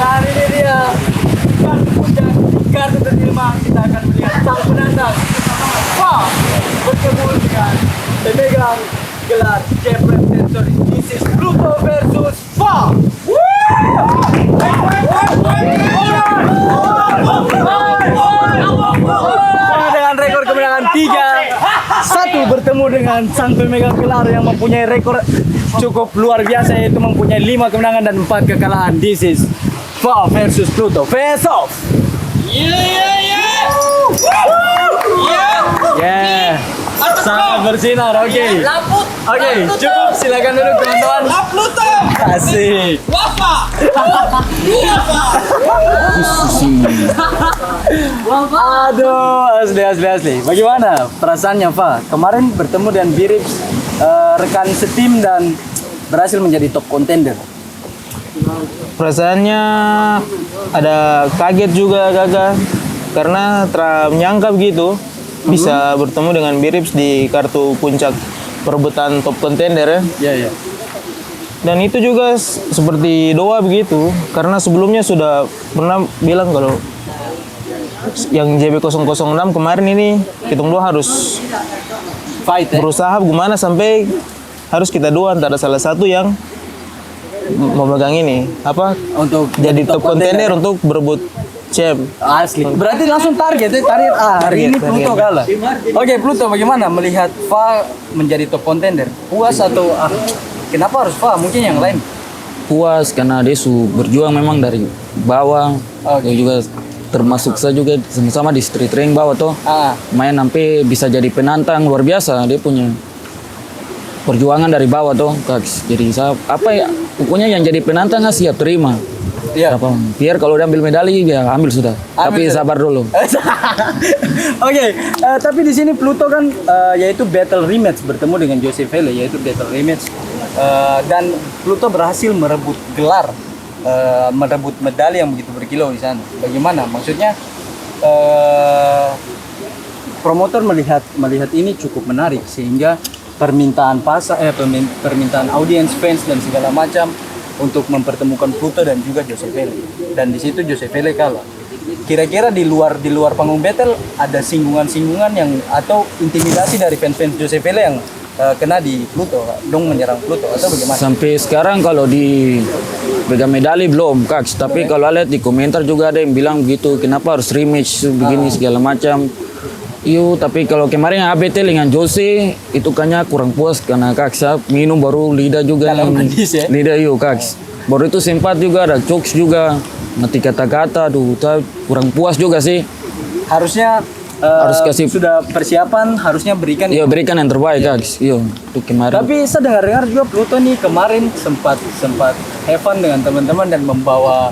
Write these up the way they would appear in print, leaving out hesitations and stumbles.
Dan ini dia kartu puncak, kartu terima. Kita akan melihat sang penantang. Wah, bertemu dengan pemegang gelar Jepret Territory. This is Pluto versus Fa. Dengan rekor kemenangan 3-1 bertemu dengan sang pemegang gelar yang mempunyai rekor cukup luar biasa, yaitu mempunyai 5 kemenangan dan 4 kekalahan. This is Fa versus Pluto. Face off. Yeah. Sangat bersinar. Oke. Oke, cukup, silakan duduk teman-teman. Pluto. Asik. Wafa. Aduh, asli. Bagaimana perasaannya, Fa? Kemarin bertemu dengan Birips, rekan setim dan berhasil menjadi top contender. Perasaannya ada kaget juga Gaga, karena menyangka begitu bisa bertemu dengan Birips di kartu puncak perebutan top contender ya. Iya. Dan itu juga seperti doa begitu, karena sebelumnya sudah pernah bilang kalau yang JB006 kemarin ini kita dua harus Fight ya? berusaha gimana sampai harus kita dua antara salah satu yang memegang ini Untuk jadi top contender untuk berebut champ. Asli. Berarti langsung target ya, hari ini Pluto kalah. Oke, Pluto, bagaimana melihat Fa menjadi top contender? Puas atau kenapa harus Fa? Mungkin yang lain. Puas karena dia berjuang memang dari bawah. Oke. Dia juga termasuk saya juga sama-sama di street ring bawah tuh. Main sampai bisa jadi penantang luar biasa. Dia punya perjuangan dari bawah tuh, Kaks. Jadi saya pokoknya yang jadi penantang siap terima. Iya. Biar kalau dia ambil medali ya ambil sudah. Tapi sabar dulu. Oke, tapi di sini Pluto kan yaitu battle rematch bertemu dengan Jose Vele, yaitu battle rematch. Dan Pluto berhasil merebut gelar, merebut medali yang begitu berkilau di sana. Bagaimana? Maksudnya promotor melihat ini cukup menarik sehingga permintaan permintaan audiens, fans dan segala macam untuk mempertemukan Pluto dan juga Jose Vele. Dan di situ Jose Vele kalah. Kira-kira di luar panggung battle ada singgungan-singgungan yang atau intimidasi dari fans Jose Vele yang kena di Pluto, dong menyerang Pluto atau bagaimana? Sampai sekarang kalau di pegang medali belum, Kaks. Tapi kalau lihat di komentar juga ada yang bilang begitu, kenapa harus rematch begini segala macam. Tapi kalau kemarin ABT dengan Jose itu kayaknya kurang puas karena Kaks minum baru lidah juga Dalam manis ya? lidah Kaks. Baru itu sempat juga ada jokes juga, nanti kata-kata, kurang puas juga sih. Harusnya Harus kasih sudah persiapan, harusnya berikan. Iya, berikan yang terbaik, Kaks. Iya, itu kemarin. Tapi saya dengar juga Pluto nih kemarin sempat have fun dengan teman-teman dan membawa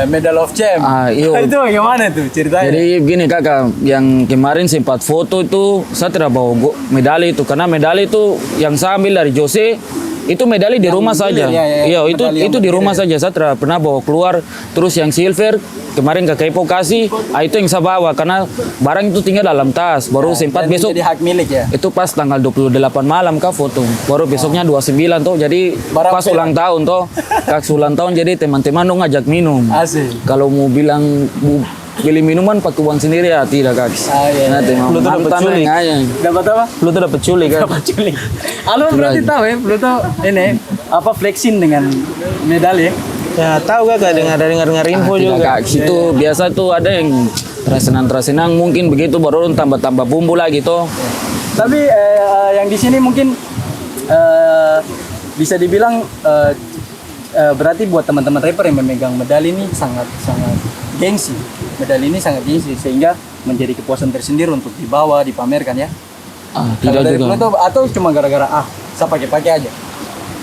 Medal of Champ. Iya. Itu bagaimana tuh ceritanya? Jadi begini Kakak, yang kemarin sempat foto itu saya tidak bawa medali itu karena medali itu yang saya ambil dari Jose itu medali di rumah saja. Iya, itu di rumah saja. Saya tidak pernah bawa keluar. Terus yang silver kemarin Kakak Epo kasih, itu yang saya bawa karena barang itu tinggal dalam tas. Baru sempat besok. Jadi hak milik ya. Itu pas tanggal 28 malam Kak foto. Baru besoknya 29 tuh. Jadi Barang pas ulang tahun tuh. Kak ulang tahun jadi teman-teman dong ngajak minum. Asik. Kalau mau bilang beli minuman pakai uang sendiri ya tidak Kak. Iya. Nah, Pluto dapat culik. Dapat apa? Pluto dapat culik kan. Dapat culik. Halo, berarti tahu ya Pluto ini flexing dengan medali ya. Ya tahu gak dengar info Tidak, juga. Kak. Situ biasa tuh ada yang tersenang mungkin begitu baru tambah bumbu lagi tuh. Tapi yang di sini mungkin bisa dibilang berarti buat teman-teman rapper yang memegang medali ini sangat gengsi. Medali ini sangat gengsi sehingga menjadi kepuasan tersendiri untuk dibawa, dipamerkan ya. Kalau Tidak dari juga. Pluto atau cuma gara-gara saya pakai aja.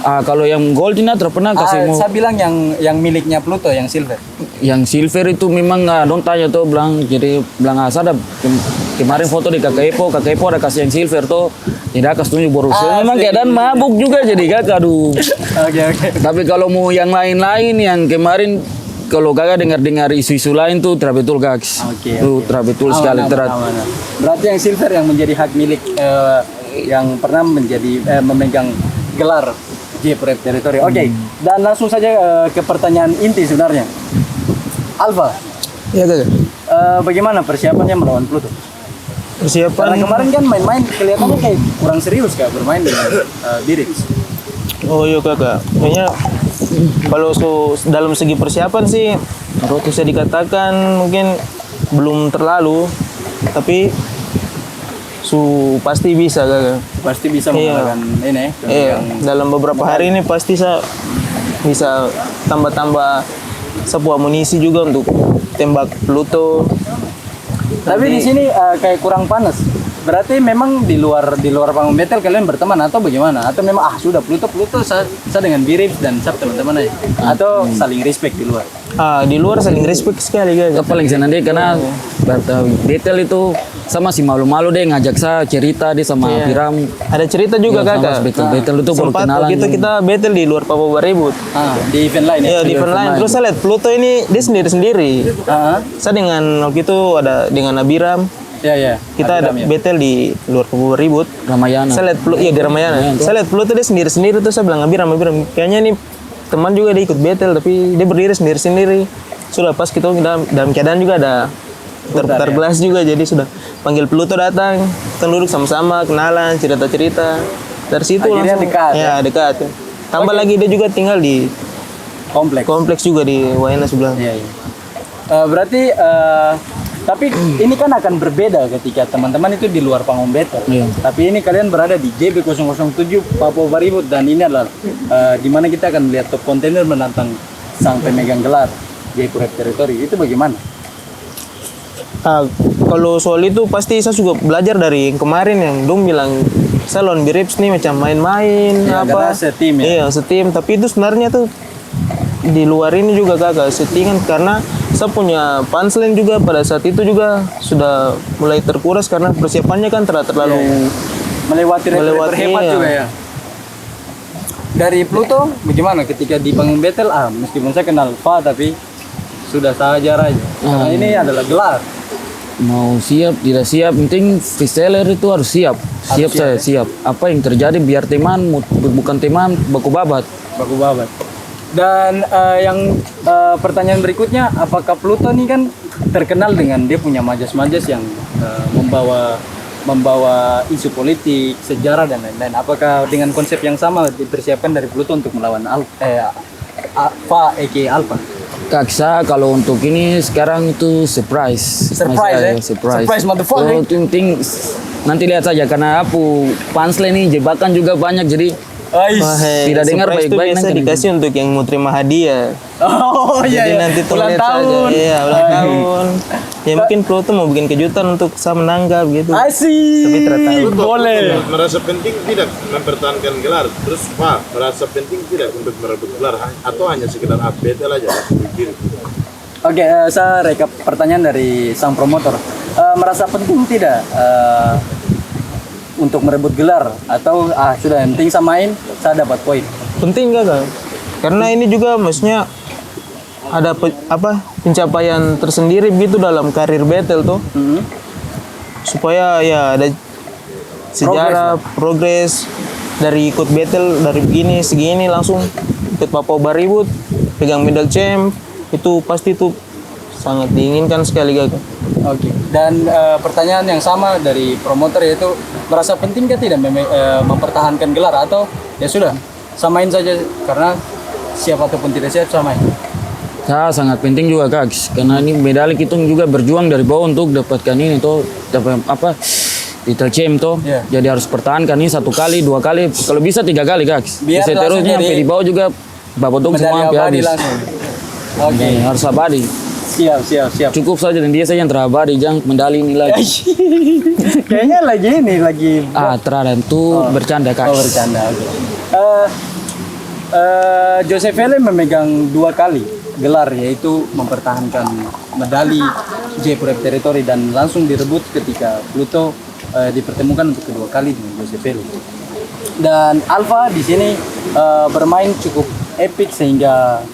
Kalau yang gold ini pernah kasih mau. Saya bilang yang miliknya Pluto, yang silver. Yang silver itu memang dong tanya tuh bilang saya ada kemarin foto di Kakak Epo ada kasih yang silver tuh tidak kasih tunjuk baru. Memang keadaan mabuk juga jadi Kakak aduh. Oke. Tapi kalau mau yang lain-lain yang kemarin kalau Kakak dengar isu-isu lain tuh tidak betul Kaks. Tuh tidak betul sekali. Aman. Berarti yang silver yang menjadi hak milik yang pernah menjadi memegang gelar Jepret Territory. Oke. Dan langsung saja ke pertanyaan inti sebenarnya. Alfa, Iya kakak. bagaimana persiapannya melawan Pluto? Karena Persiapan. kemarin kan main-main kelihatannya kayak kurang serius kak bermain dengan Birips. Oh iya kakak. Kayaknya kalau dalam segi persiapan sih bisa dikatakan mungkin belum terlalu, tapi pasti bisa kakak. Pasti bisa Iya. mengalahkan ini. Iya, yang dalam beberapa hari ini pasti saya bisa tambah-tambah sebuah amunisi juga untuk tembak Pluto. Tapi di sini kayak kurang panas. Berarti memang di luar panggung battle kalian berteman atau bagaimana? Atau memang sudah Pluto saya dengan Birips dan Sab teman-teman aja. Atau saling respect di luar. Di luar saling respect sekali Itu kakak. paling senang deh karena detail itu sama si malu-malu deh ngajak saya cerita deh sama Iya. Piram. Ada cerita juga Iya, sama kakak. betul-betul itu baru Sempat kenalan. waktu itu kita battle di luar Papua Baribut. Di event lain ya. Iya di event lain. Terus saya lihat Pluto ini dia sendiri-sendiri. Ah, Saya dengan waktu itu ada dengan Abiram. ya. Kita ada battle di luar Papua Baribut. Ramayana. Saya lihat Pluto, iya di Ramayana. Saya lihat Pluto dia sendiri-sendiri tuh saya bilang Abiram, kayaknya nih teman juga dia ikut battle tapi dia berdiri sendiri-sendiri. Sudah pas kita dalam keadaan juga ada terbelas juga jadi sudah panggil Pluto datang, kita duduk sama-sama kenalan cerita-cerita. Dari situ Akhirnya langsung dekat, ya dekat. Tambah lagi dia juga tinggal di Kompleks. kompleks juga di Wayana sebelah. Iya. Berarti tapi ini kan akan berbeda ketika teman-teman itu di luar panggung battle. Iya. Tapi ini kalian berada di JB007 Papua Baribut dan ini adalah di mana kita akan melihat top contender menantang sang pemegang gelar Jayapura Territory. Itu bagaimana? Kalau soal itu pasti saya juga belajar dari yang kemarin yang dong bilang saya lawan Birips nih macam main-main Ya, karena apa. setim ya. Iya, setim, tapi itu sebenarnya tuh di luar ini juga kakak settingan karena saya punya punchline juga pada saat itu juga sudah mulai terkuras karena persiapannya kan terlalu Melewati Melewati, hebat iya. juga ya. Dari Pluto bagaimana ketika di panggung battle? Meskipun saya kenal Fa tapi sudah saja aja. Karena ini adalah gelar. Mau siap tidak siap penting freestyler itu harus siap. Siap saya siap. Apa yang terjadi biar teman bukan teman baku babat. Baku babat. Dan yang pertanyaan berikutnya, apakah Pluto nih kan terkenal dengan dia punya majas-majas yang membawa isu politik, sejarah dan lain-lain. Apakah dengan konsep yang sama dipersiapkan dari Pluto untuk melawan Alpha aka Alpha? Kaksa kalau untuk ini sekarang itu surprise. Surprise, Masih, eh? Surprise. Surprise, motherfucker. Oh, itu penting nanti lihat saja karena aku punchline ini jebakan juga banyak jadi tidak dengar surprise tuh baik-baik biasa nanti. dikasih untuk yang mau terima hadiah. Oh iya, Jadi iya. nanti tuh ulang lihat saja. tahun. Iya, ulang tahun. Ya mungkin Pluto mau bikin kejutan untuk saya menanggap gitu. Asik. Tapi tertarik. Boleh. Merasa penting tidak mempertahankan gelar, terus Pak merasa penting tidak untuk merebut gelar atau hanya sekedar update aja bikin. Oke, saya rekap pertanyaan dari sang promotor. Merasa penting tidak untuk merebut gelar atau sudah yang penting saya main, saya dapat poin. Penting gak kan? Karena ini juga maksudnya ada pencapaian tersendiri gitu dalam karir battle tuh. Supaya ya ada sejarah, progres dari ikut battle dari begini segini langsung ikut Papua Baribut, pegang medal champ, itu pasti tuh sangat diinginkan sekali gak? Oke. Dan pertanyaan yang sama dari promotor yaitu merasa penting tidak mempertahankan gelar atau ya sudah samain saja karena siap ataupun tidak siap samain. Sangat penting juga Kak, karena ini medali kita juga berjuang dari bawah untuk dapatkan ini tuh dapat apa title champ tuh. Iya. Jadi harus pertahankan ini 1 kali, 2 kali, kalau bisa 3 kali Kak. Biar Seterusnya langsung sampai jadi di bawah juga babotong Medali semua sampai abadi habis. langsung. Oke. Harus abadi. Siap. Cukup saja dan dia saja yang terabadi, jangan medali ini lagi. Kayaknya lagi Terada itu bercanda Kak. Oh, bercanda. Oke. Joseph Vele memegang 2 kali gelar yaitu mempertahankan medali Jayapura Territory dan langsung direbut ketika Pluto dipertemukan untuk kedua kali dengan Joseph Vele. Dan Alpha di sini bermain cukup epic sehingga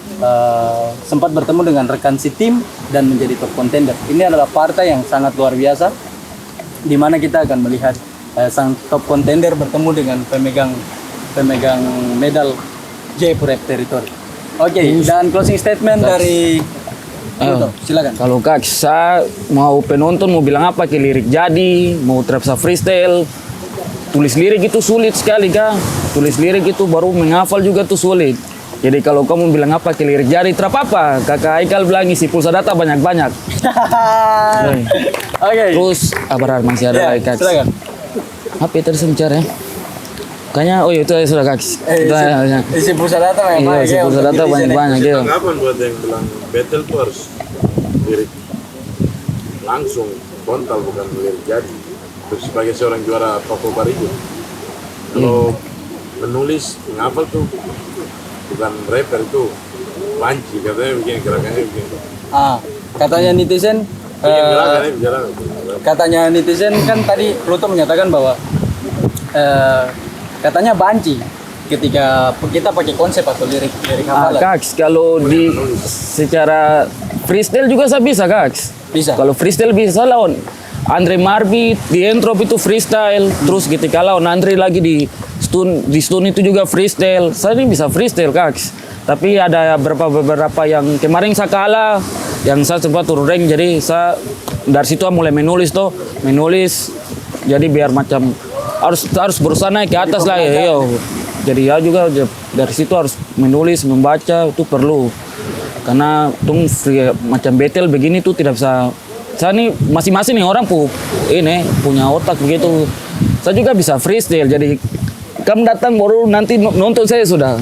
sempat bertemu dengan rekan si tim dan menjadi top contender. Ini adalah partai yang sangat luar biasa di mana kita akan melihat sang top contender bertemu dengan pemegang medal Jayapura Territory. Oke, dan closing statement dari Pluto, silakan. Kalau Kak, saya mau penonton mau bilang apa ke lirik jadi, mau terasa freestyle, tulis lirik itu sulit sekali Kak. Tulis lirik itu baru menghafal juga tuh sulit. Jadi kalau kamu bilang apa ke lirik jadi, tidak apa-apa. Kakak Aikal bilang isi pulsa data banyak-banyak. Oke. Terus, apa masih ada Ya, lagi Kak? silakan. Apa itu harus bicara ya? Kayaknya, oh iya itu sudah Kak. Itu ya. Isi pulsa data Iya, banyak-banyak. isi ya, pulsa untuk data netizen ya. banyak-banyak ya. Tanggapan buat yang bilang battle tuh harus lirik langsung frontal bukan lirik jadi. Terus sebagai seorang juara Papua Baribut, kalau menulis menghafal tuh bukan rapper itu panci katanya bikin gerakannya bikin Katanya netizen, bikin gerakannya bicara. katanya netizen kan tadi Pluto menyatakan bahwa katanya banci ketika kita pakai konsep atau lirik hafalan. Kaks, kalau di secara freestyle juga saya bisa Kaks. Bisa. Kalau freestyle bisa lawan Andre Marbit di Entrop itu freestyle. Terus ketika lawan Andre lagi di stun itu juga freestyle. Saya ini bisa freestyle Kaks. Tapi ada beberapa yang kemarin saya kalah, yang saya sempat turun rank. Jadi saya dari situ mulai menulis tuh, jadi biar macam harus berusaha naik ke atas lah ya. Jadi ya juga dari situ harus menulis, membaca itu perlu. Karena macam battle begini tuh tidak bisa. Saya nih masing-masing nih orang ini punya otak begitu. Saya juga bisa freestyle. Jadi kamu datang baru nanti nonton saya sudah.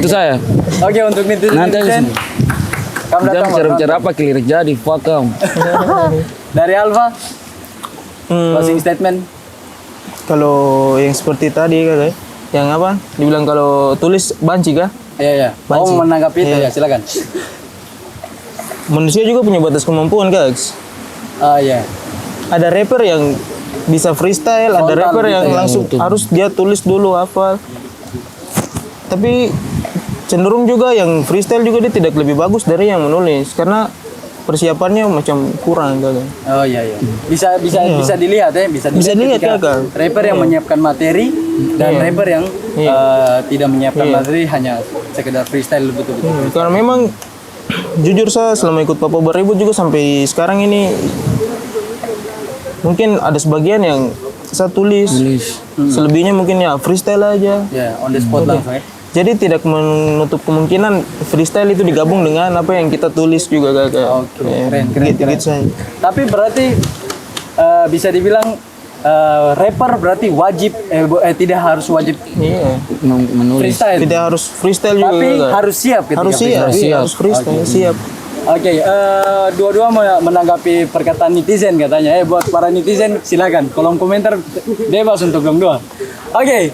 Itu saya. Oke, untuk netizen. Nanti Kamu datang bicara apa ke lirik jadi fuck kamu. Dari Alfa, closing statement. Kalau yang seperti tadi kan, yang apa? Dibilang kalau tulis banci kah? Iya. Banci. Mau menanggapi itu Iya. ya, silakan. Manusia juga punya batas kemampuan, guys. Iya. Ada rapper yang bisa freestyle, ada Frontal rapper gitu yang ya. langsung harus dia tulis dulu apa. Tapi cenderung juga yang freestyle juga dia tidak lebih bagus dari yang menulis karena persiapannya macam kurang kan. Oh iya. Bisa dilihat ya, bisa dilihat ketika ya, Kak. rapper yang menyiapkan materi dan rapper yang tidak menyiapkan materi, hanya sekedar freestyle betul-betul. Karena memang jujur saya selama ikut Papua Baribut juga sampai sekarang ini mungkin ada sebagian yang saya tulis. Selebihnya mungkin ya freestyle aja. Ya, on the spot langsung ya. Jadi tidak menutup kemungkinan freestyle itu digabung dengan apa yang kita tulis juga Kak. Oke, keren. Gitu saya. Tapi berarti bisa dibilang rapper berarti wajib tidak harus wajib Iya. Menulis. freestyle. Tidak harus freestyle juga. Tapi Kak. harus siap ketika harus siap, freestyle. iya, harus freestyle, siap. Oke, dua-dua menanggapi perkataan netizen katanya. Buat para netizen silakan kolom komentar bebas untuk dua. Oke,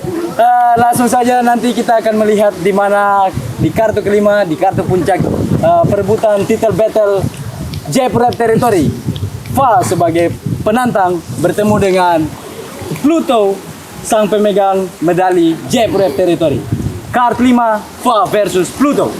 langsung saja nanti kita akan melihat di mana di kartu kelima, di kartu puncak perebutan title battle Jayapura Rap Territory. Fa sebagai penantang bertemu dengan Pluto sang pemegang medali Jayapura Rap Territory. Kart 5 Fa versus Pluto.